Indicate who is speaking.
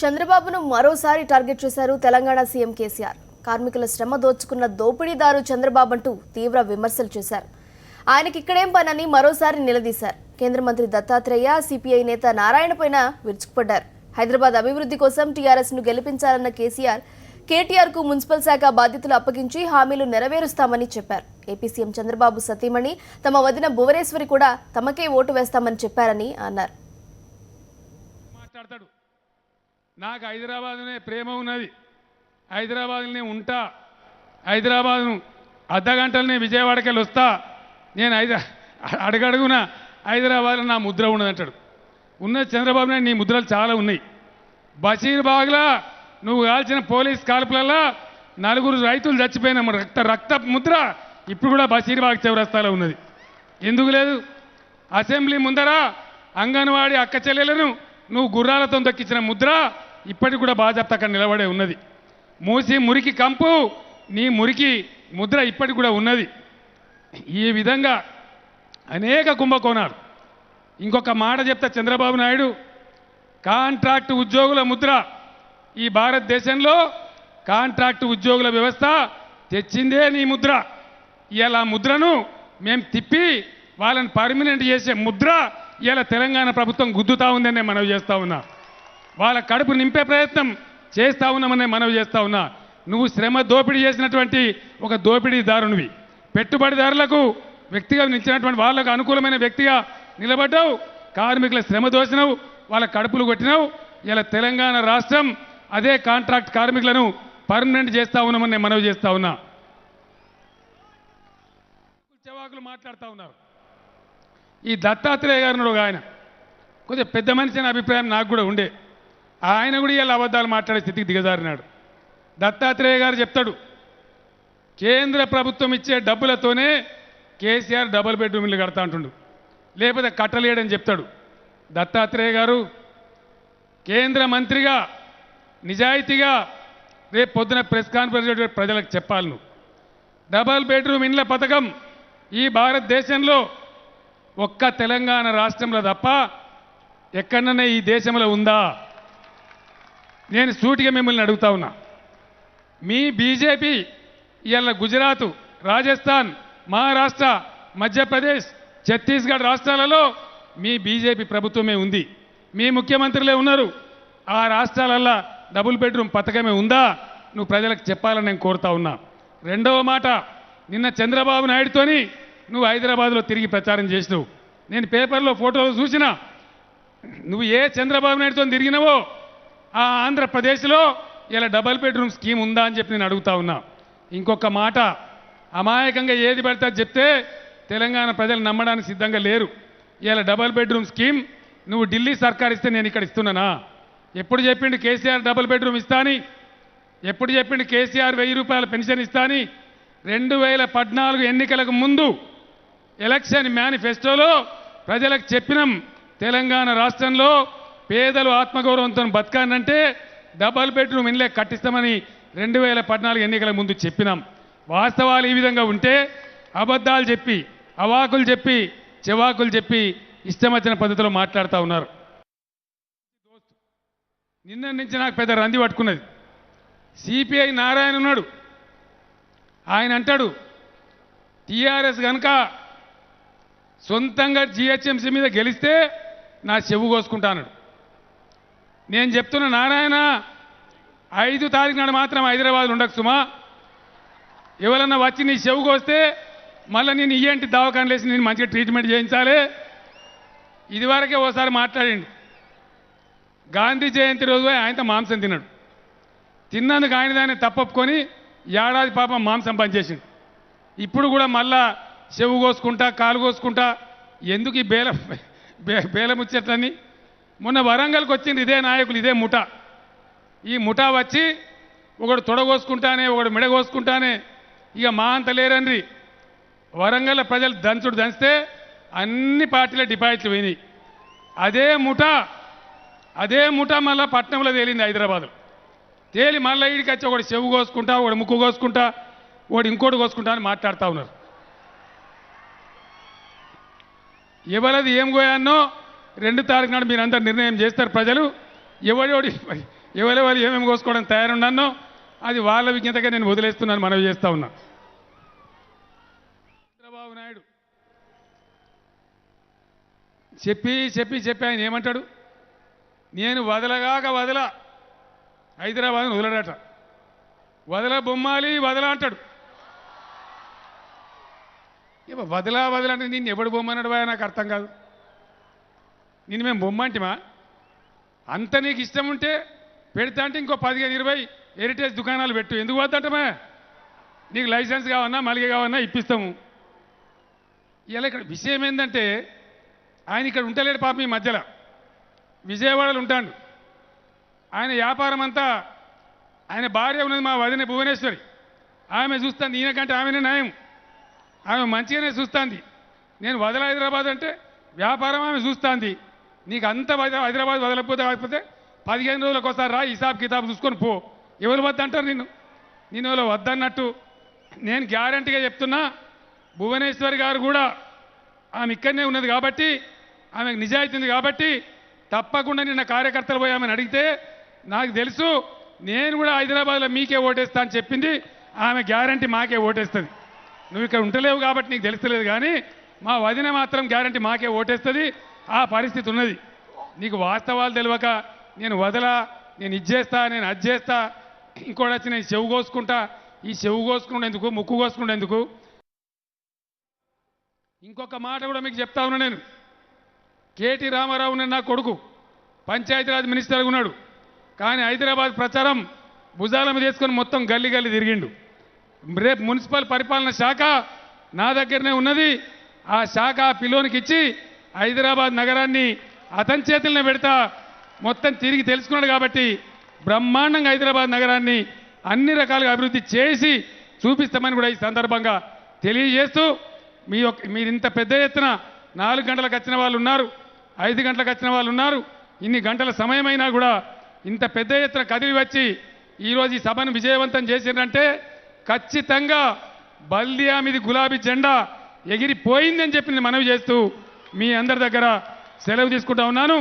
Speaker 1: చంద్రబాబును మరోసారి టార్గెట్ చేశారు తెలంగాణ సీఎం కేసీఆర్. కార్మికుల శ్రమ దోచుకున్న దోపిడీదారు చంద్రబాబు అంటూ తీవ్ర విమర్శలు చేశారు. ఆయనకి ఇక్కడేం పనని మరోసారి నిలదీశారు. కేంద్ర మంత్రి దత్తాత్రేయ, సిపిఐ నేత నారాయణ పైన విరుచుకుపడ్డారు. హైదరాబాద్ అభివృద్ధి కోసం టీఆర్ఎస్ ను గెలిపించాలన్న కేటీఆర్ కు మున్సిపల్ శాఖ బాధ్యతలు అప్పగించి హామీలు నెరవేరుస్తామని చెప్పారు. ఏపీ సీఎం చంద్రబాబు సతీమణి తమ వదిన భువనేశ్వరి కూడా తమకే ఓటు వేస్తామని చెప్పారని అన్నారు.
Speaker 2: నాకు హైదరాబాద్నే ప్రేమ ఉన్నది, హైదరాబాద్నే ఉంటా, హైదరాబాద్ను అర్ధగంటలనే విజయవాడకి వెళ్ళి వస్తా, నేను అడుగడుగున హైదరాబాద్లో నా ముద్ర ఉన్నదంటాడు. ఉన్నది చంద్రబాబు నాయుడు, నీ ముద్రలు చాలా ఉన్నాయి. బషీర్బాగ్లా నువ్వు కాల్చిన పోలీస్ కాల్పులలో 4 రైతులు చచ్చిపోయిన రక్త ముద్ర ఇప్పుడు కూడా బషీర్బాగ్ చౌరస్తాలో ఉన్నది. ఎందుకు లేదు? అసెంబ్లీ ముందర అంగన్వాడీ అక్క చెల్లెలను నువ్వు గుర్రాలతో దక్కించిన ముద్ర ఇప్పటికి కూడా బాజాప్తా అక్కడ నిలబడే ఉన్నది. మూసి మురికి కంపు నీ మురికి ముద్ర ఇప్పటికి కూడా ఉన్నది. ఈ విధంగా అనేక కుంభకోణాలు. ఇంకొక మాట చెప్తా, చంద్రబాబు నాయుడు కాంట్రాక్టు ఉద్యోగుల ముద్ర, ఈ భారతదేశంలో కాంట్రాక్టు ఉద్యోగుల వ్యవస్థ తెచ్చిందే నీ ముద్ర. ఇలా ముద్రను మేము తిప్పి వాళ్ళని పర్మనెంట్ చేసే ముద్ర ఇలా తెలంగాణ ప్రభుత్వం గుద్దుతా ఉందని నేను మనవి చేస్తా ఉన్నా. వాళ్ళ కడుపు నింపే ప్రయత్నం చేస్తా ఉన్నామని మనవి చేస్తా ఉన్నా. నువ్వు శ్రమ దోపిడీ చేసినటువంటి ఒక దోపిడీదారునివి. పెట్టుబడిదారులకు వ్యక్తిగా నిలిచినటువంటి వాళ్ళకు అనుకూలమైన వ్యక్తిగా నిలబడ్డావు. కార్మికుల శ్రమ దోసినవు, వాళ్ళ కడుపులు కొట్టినావు. ఇలా తెలంగాణ రాష్ట్రం అదే కాంట్రాక్ట్ కార్మికులను పర్మనెంట్ చేస్తా ఉన్నామని నేను మనవి చేస్తా ఉన్నా. చవాకులు మాట్లాడుతూ ఉన్నారు. ఈ దత్తాత్రేయ గారు ఒక ఆయన కొంచెం పెద్ద మనిషి అనే అభిప్రాయం నాకు కూడా ఉండే. ఆయన కూడా ఇలా అబద్ధాలు మాట్లాడే స్థితికి దిగజారినాడు. దత్తాత్రేయ గారు చెప్తాడు, కేంద్ర ప్రభుత్వం ఇచ్చే డబ్బులతోనే కేసీఆర్ డబుల్ బెడ్రూమ్ ఇల్లు కడతా అంటుండు, లేకపోతే కట్టలేడని చెప్తాడు. దత్తాత్రేయ గారు కేంద్ర మంత్రిగా నిజాయితీగా రేపు పొద్దున ప్రెస్ కాన్ఫరెన్స్ ప్రజలకు చెప్పాలి. నువ్వు డబుల్ బెడ్రూమ్ ఇండ్ల పథకం ఈ భారతదేశంలో ఒక్క తెలంగాణ రాష్ట్రంలో తప్ప ఎక్కడన్నా ఈ దేశంలో ఉందా? నేను సూటిగా మిమ్మల్ని అడుగుతా ఉన్నా. మీ బీజేపీ ఇవాళ గుజరాత్, రాజస్థాన్, మహారాష్ట్ర, మధ్యప్రదేశ్, ఛత్తీస్గఢ్ రాష్ట్రాలలో మీ బీజేపీ ప్రభుత్వమే ఉంది, మీ ముఖ్యమంత్రులే ఉన్నారు. ఆ రాష్ట్రాలల్లో డబుల్ బెడ్రూమ్ పథకమే ఉందా? నువ్వు ప్రజలకు చెప్పాలని నేను కోరుతా ఉన్నా. రెండవ మాట, నిన్న చంద్రబాబు నాయుడుతోని నువ్వు హైదరాబాద్లో తిరిగి ప్రచారం చేసినావు. నేను పేపర్లో ఫోటోలు చూసినా. నువ్వు ఏ చంద్రబాబు నాయుడుతో తిరిగినావో ఆ ఆంధ్రప్రదేశ్లో ఇలా డబుల్ బెడ్రూమ్ స్కీమ్ ఉందా అని చెప్పి నేను అడుగుతా ఉన్నా. ఇంకొక మాట, అమాయకంగా ఏది పడితే చెప్తే తెలంగాణ ప్రజలు నమ్మడానికి సిద్ధంగా లేరు. ఇలా డబుల్ బెడ్రూమ్ స్కీమ్ నువ్వు ఢిల్లీ సర్కార్ ఇస్తే నేను ఇక్కడ ఇస్తున్నానా? ఎప్పుడు చెప్పిండు కేసీఆర్ డబుల్ బెడ్రూమ్ ఇస్తా అని? ఎప్పుడు చెప్పిండు కేసీఆర్ 1000 రూపాయల పెన్షన్ ఇస్తా అని? 2014 ఎన్నికలకు ముందు ఎలక్షన్ మేనిఫెస్టోలో ప్రజలకు చెప్పినాం, తెలంగాణ రాష్ట్రంలో పేదలు ఆత్మగౌరవంతో బతకానంటే డబుల్ బెడ్రూమ్ ఇళ్ళే కట్టిస్తామని 2014 ఎన్నికల ముందు చెప్పినాం. వాస్తవాలు ఈ విధంగా ఉంటే అబద్ధాలు చెప్పి, అవాకులు చెప్పి, చెవాకులు చెప్పి ఇష్టం వచ్చిన పద్ధతిలో మాట్లాడుతూ ఉన్నారు. నిన్న నుంచి నాకు పెద్ద రంది పట్టుకున్నది. సిపిఐ నారాయణ ఉన్నాడు, ఆయన అంటాడు టీఆర్ఎస్ కనుక సొంతంగా జిహెచ్ఎంసీ మీద గెలిస్తే నా చెవు కోసుకుంటా అన్నాడు. నేను చెప్తున్న నారాయణ, 5 తారీఖు నాడు మాత్రం హైదరాబాద్ ఉండకు సుమా. ఎవరన్నా వచ్చి నీ చెవు కోస్తే మళ్ళీ నేను ఇయ్యంటి దవాఖానలు వేసి నేను మంచిగా ట్రీట్మెంట్ చేయించాలి. ఇదివరకే ఓసారి మాట్లాడండి. గాంధీ జయంతి రోజు ఆయనతో మాంసం తిన్నాడు. తిన్నందుకు ఆయన దాన్ని తప్పొప్పుకొని ఏడాది పాపం మాంసం పనిచేసిండు. ఇప్పుడు కూడా మళ్ళా చెవు కోసుకుంటా, కాలు కోసుకుంటా. ఎందుకు ఈ బేలముచ్చట్లన్నీ? మొన్న వరంగల్కి వచ్చింది ఇదే నాయకులు, ఇదే ముఠా. ఈ ముఠా వచ్చి ఒకడు తొడగోసుకుంటానే, ఒకడు మెడగోసుకుంటానే, ఇక మా అంత లేరండ్రి. వరంగల్ ప్రజలు దంచితే అన్ని పార్టీల డిపాజిట్లు పోయినాయి. అదే ముఠా మళ్ళీ పట్నంలో తేలింది, హైదరాబాద్లో తేలి మళ్ళీ ఈడికి వచ్చి ఒకటి చెవు కోసుకుంటా, ఒకటి ముక్కు కోసుకుంటా, ఒకటి ఇంకోటి కోసుకుంటా అని మాట్లాడుతూ ఉన్నారు. ఎవరది ఏం గోయాన్నో 2 తారీఖు నాడు మీరందరూ నిర్ణయం చేస్తారు ప్రజలు. ఎవడోడి ఎవరెవరు ఏమేమి కోసుకోవడం తయారున్నానో అది వాళ్ళ విజ్ఞతగా నేను వదిలేస్తున్నాను, మనవి చేస్తా ఉన్నా. చంద్రబాబు నాయుడు చెప్పి చెప్పి చెప్పి ఆయన ఏమంటాడు, నేను వదలగాక వదల హైదరాబాద్ని వదలడట, వదల బొమ్మాలి వదల అంటాడు. వదలా వదలంటే నిన్ను ఎవడు బొమ్మన్నాడు బాయ్, నాకు అర్థం కాదు. నిన్ను మేము బొమ్మంటిమా? అంత నీకు ఇష్టం ఉంటే పెడతా అంటే ఇంకో 15-20 హెరిటేజ్ దుకాణాలు పెట్టు. ఎందుకు వద్దంటమే? నీకు లైసెన్స్ కావన్నా మలిగ కావన్నా ఇప్పిస్తాము. ఇలా ఇక్కడ విషయం ఏంటంటే ఆయన ఇక్కడ ఉంటలేడు పాపం, ఈ మధ్యలో విజయవాడలో ఉంటాడు. ఆయన వ్యాపారం అంతా, ఆయన భార్య ఉన్నది మా వదిన భువనేశ్వరి, ఆమె చూస్తుంది, ఈయనకంటే ఆమెనే న్యాయం, ఆమె మంచిగానే చూస్తుంది. నేను వదల హైదరాబాద్ అంటే వ్యాపారం ఆమె చూస్తుంది. నీకు అంత హైదరాబాద్ వదలకపోతే కాకపోతే 15 రోజులకు ఒకసారి రా, హిసాబ్ కితాబ్ చూసుకొని పో. ఎవరు వద్దంటారు నిన్ను ఎవరు వద్దన్నట్టు. నేను గ్యారంటీగా చెప్తున్నా, భువనేశ్వరి గారు కూడా ఆమె ఇక్కడనే ఉన్నది కాబట్టి, ఆమెకు నిజాయితీ ఉంది కాబట్టి తప్పకుండా నిన్న కార్యకర్తలు పోయి ఆమెను అడిగితే నాకు తెలుసు, నేను కూడా హైదరాబాద్లో మీకే ఓటేస్తా అని చెప్పింది. ఆమె గ్యారంటీ మాకే ఓటేస్తుంది. నువ్వు ఇక్కడ ఉంటలేవు కాబట్టి నీకు తెలుస్తలేదు, కానీ మా వదిన మాత్రం గ్యారంటీ మాకే ఓటేస్తుంది. ఆ పరిస్థితి ఉన్నది. నీకు వాస్తవాలు తెలియక నేను వదలా, నేను ఇచ్చేస్తా, నేను అది చేస్తా, ఇంకోటి వచ్చి నేను చెవు కోసుకుంటా. ఈ చెవు కోసుకునేందుకు, ముక్కు కోసుకునేందుకు. ఇంకొక మాట కూడా మీకు చెప్తా ఉన్నా, నేను కేటీ రామారావు నా కొడుకు పంచాయతీరాజ్ మినిస్టర్గా ఉన్నాడు, కానీ హైదరాబాద్ ప్రచారం భుజాల మీద వేసుకొని మొత్తం గల్లీ గల్లీ తిరిగిండు. రేపు మున్సిపల్ పరిపాలన శాఖ నా దగ్గరనే ఉన్నది. ఆ శాఖ పిల్లోనికి ఇచ్చి హైదరాబాద్ నగరాన్ని అతని చేతులనే పెడతా, మొత్తం తిరిగి తెలుసుకున్నాడు కాబట్టి బ్రహ్మాండంగా హైదరాబాద్ నగరాన్ని అన్ని రకాలుగా అభివృద్ధి చేసి చూపిస్తామని కూడా ఈ సందర్భంగా తెలియజేస్తూ, మీరు ఇంత పెద్ద ఎత్తున 4 గంటలకు వచ్చిన వాళ్ళు ఉన్నారు, 5 గంటలకు వచ్చిన వాళ్ళు ఉన్నారు. ఇన్ని గంటల సమయమైనా కూడా ఇంత పెద్ద ఎత్తున కదిలి వచ్చి ఈరోజు ఈ సభను విజయవంతం చేసిందంటే ఖచ్చితంగా బల్దియా మీద గులాబీ జెండా ఎగిరిపోయిందని చెప్పింది మనవి చేస్తూ మీ అందరి దగ్గర సెలవు తీసుకుంటా ఉన్నాను.